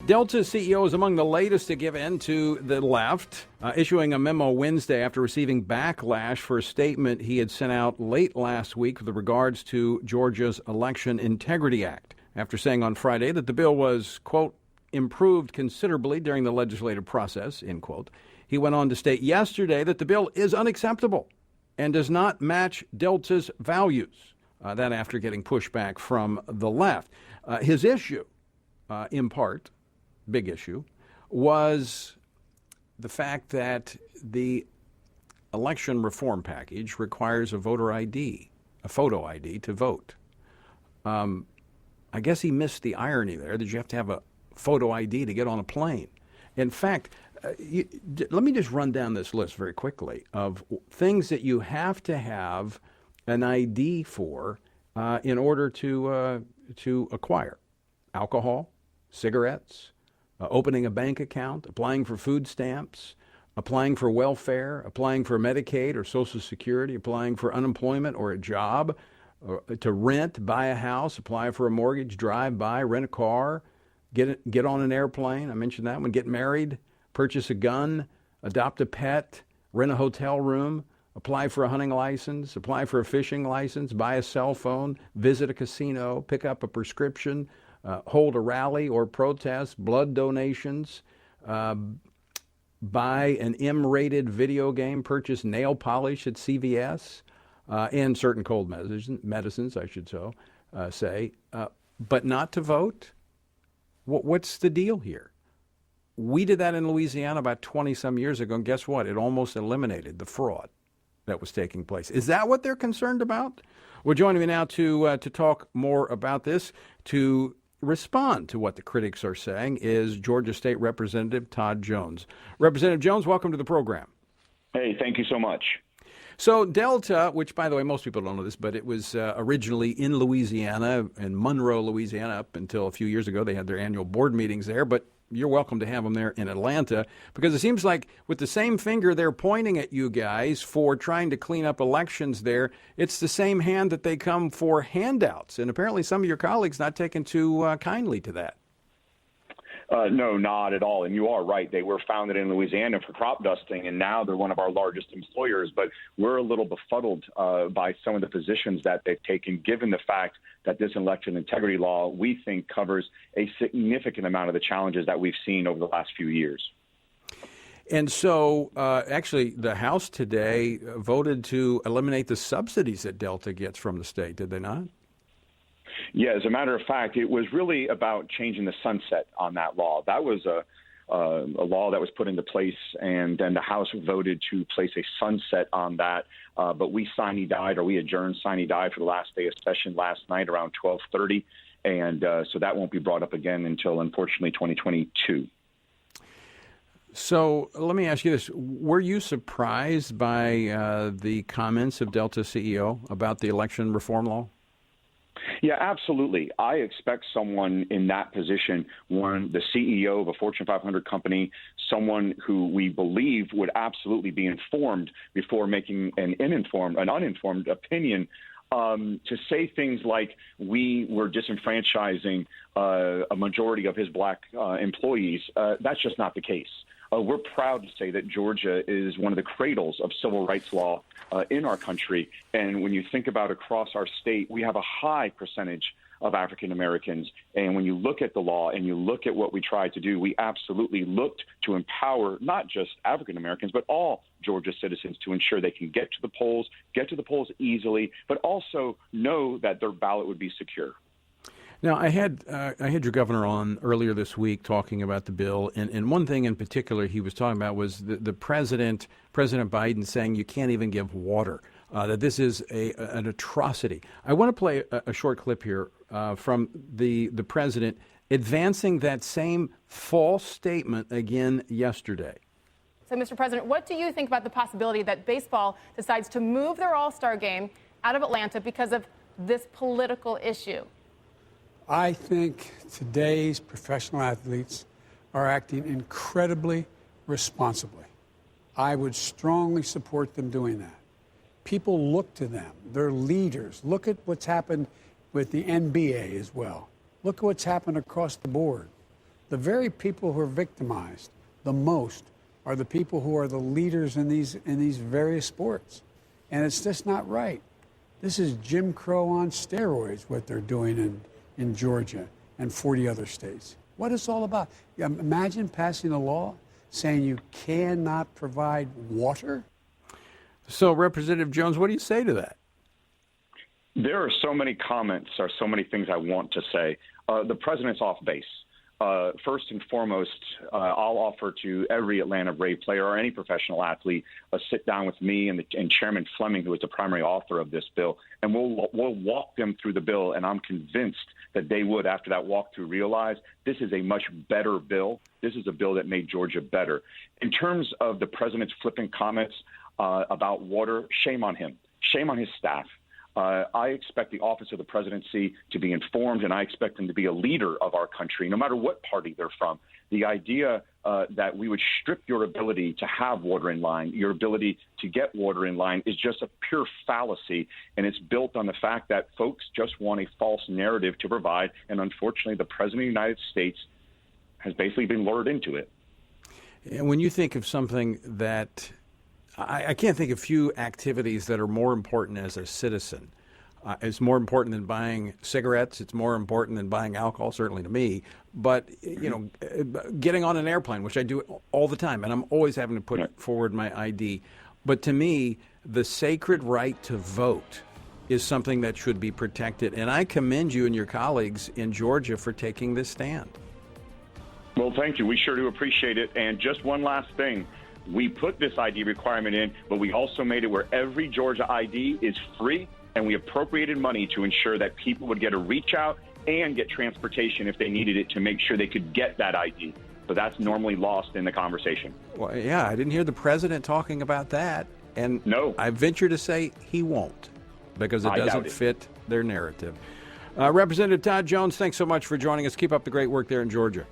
Delta's CEO is among the latest to give in to the left, issuing a memo Wednesday after receiving backlash for a statement he had sent out late last week with regards to Georgia's Election Integrity Act, after saying on Friday that the bill was, quote, improved considerably during the legislative process, end quote. He went on to state yesterday that the bill is unacceptable and does not match Delta's values. That after getting pushback from the left. His issue, in part, big issue, was the fact that the election reform package requires a voter ID, a photo ID, to vote. I guess he missed the irony there that you have to have a photo ID to get on a plane. In fact, let me just run down this list very quickly of things that you have to have an ID for in order to acquire: alcohol, cigarettes, opening a bank account, applying for food stamps, applying for welfare, applying for Medicaid or Social Security, applying for unemployment or a job, or to rent, buy a house, apply for a mortgage, drive by, rent a car, get on an airplane. I mentioned that one. Get married, purchase a gun, adopt a pet, rent a hotel room, apply for a hunting license, apply for a fishing license, buy a cell phone, visit a casino, pick up a prescription, hold a rally or protest, blood donations, buy an M-rated video game, purchase nail polish at CVS, and certain cold medicines, I should say, but not to vote? What's the deal here? We did that in Louisiana about 20-some years ago, and guess what? It almost eliminated the fraud that was taking place. Is that what they're concerned about? Well, joining me now to talk more about this, to respond to what the critics are saying, is Georgia State Representative Todd Jones. Representative Jones, welcome to the program. Hey, thank you so much. So Delta, which, by the way, most people don't know this, but it was originally in Louisiana, in Monroe, Louisiana, up until a few years ago. They had their annual board meetings there, but you're welcome to have them there in Atlanta, because it seems like with the same finger they're pointing at you guys for trying to clean up elections there, it's the same hand that they come for handouts. And apparently some of your colleagues not taking too kindly to that. No, not at all. And you are right. They were founded in Louisiana for crop dusting, and now they're one of our largest employers. But we're a little befuddled by some of the positions that they've taken, given the fact that this election integrity law, we think, covers a significant amount of the challenges that we've seen over the last few years. And so, actually, the House today voted to eliminate the subsidies that Delta gets from the state, did they not? Yeah, as a matter of fact, it was really about changing the sunset on that law. That was a law that was put into place, and then the House voted to place a sunset on that. But we sine-died, or we adjourned sine-died for the last day of session last night around 12:30, and so that won't be brought up again until, unfortunately, 2022. So let me ask you this. Were you surprised by the comments of Delta CEO about the election reform law? Yeah, absolutely. I expect someone in that position, the CEO of a Fortune 500 company, someone who we believe would absolutely be informed before making an uninformed opinion, to say things like we were disenfranchising a majority of his black employees. That's just not the case. We're proud to say that Georgia is one of the cradles of civil rights law in our country. And when you think about across our state, we have a high percentage of African Americans. And when you look at the law and you look at what we tried to do, we absolutely looked to empower not just African Americans, but all Georgia citizens to ensure they can get to the polls easily, but also know that their ballot would be secure. Now, I had your governor on earlier this week talking about the bill, and one thing in particular he was talking about was the President Biden saying you can't even give water, that this is an atrocity. I want to play a short clip here from the President advancing that same false statement again yesterday. So, Mr. President, what do you think about the possibility that baseball decides to move their All-Star game out of Atlanta because of this political issue? I think today's professional athletes are acting incredibly responsibly. I would strongly support them doing that. People look to them. They're leaders. Look at what's happened with the NBA as well. Look at what's happened across the board. The very people who are victimized the most are the people who are the leaders in these various sports. And it's just not right. This is Jim Crow on steroids, what they're doing in Georgia and 40 other states. What is it all about? Imagine passing a law saying you cannot provide water. So, Representative Jones, what do you say to that? There are so many comments or so many things I want to say. The president's off base. First and foremost, I'll offer to every Atlanta Brave player or any professional athlete a sit down with me and Chairman Fleming, who is the primary author of this bill, and we'll walk them through the bill. And I'm convinced that they would, after that walkthrough, realize this is a much better bill. This is a bill that made Georgia better. In terms of the president's flippant comments about water, shame on him. Shame on his staff. I expect the office of the presidency to be informed, and I expect them to be a leader of our country, no matter what party they're from. The idea that we would strip your ability to have water in line, your ability to get water in line, is just a pure fallacy, and it's built on the fact that folks just want a false narrative to provide, and unfortunately the president of the United States has basically been lured into it. And when you think of something that I can't think of few activities that are more important as a citizen. It's more important than buying cigarettes. It's more important than buying alcohol, certainly to me. But, you know, getting on an airplane, which I do all the time, and I'm always having to put forward my ID. But to me, the sacred right to vote is something that should be protected. And I commend you and your colleagues in Georgia for taking this stand. Well, thank you. We sure do appreciate it. And just one last thing. We put this ID requirement in, but we also made it where every Georgia ID is free, and we appropriated money to ensure that people would get a reach out and get transportation if they needed it to make sure they could get that ID. So that's normally lost in the conversation. Well, yeah, I didn't hear the president talking about that. And no, I venture to say he won't, because it doesn't fit their narrative. Representative Todd Jones, thanks so much for joining us. Keep up the great work there in Georgia.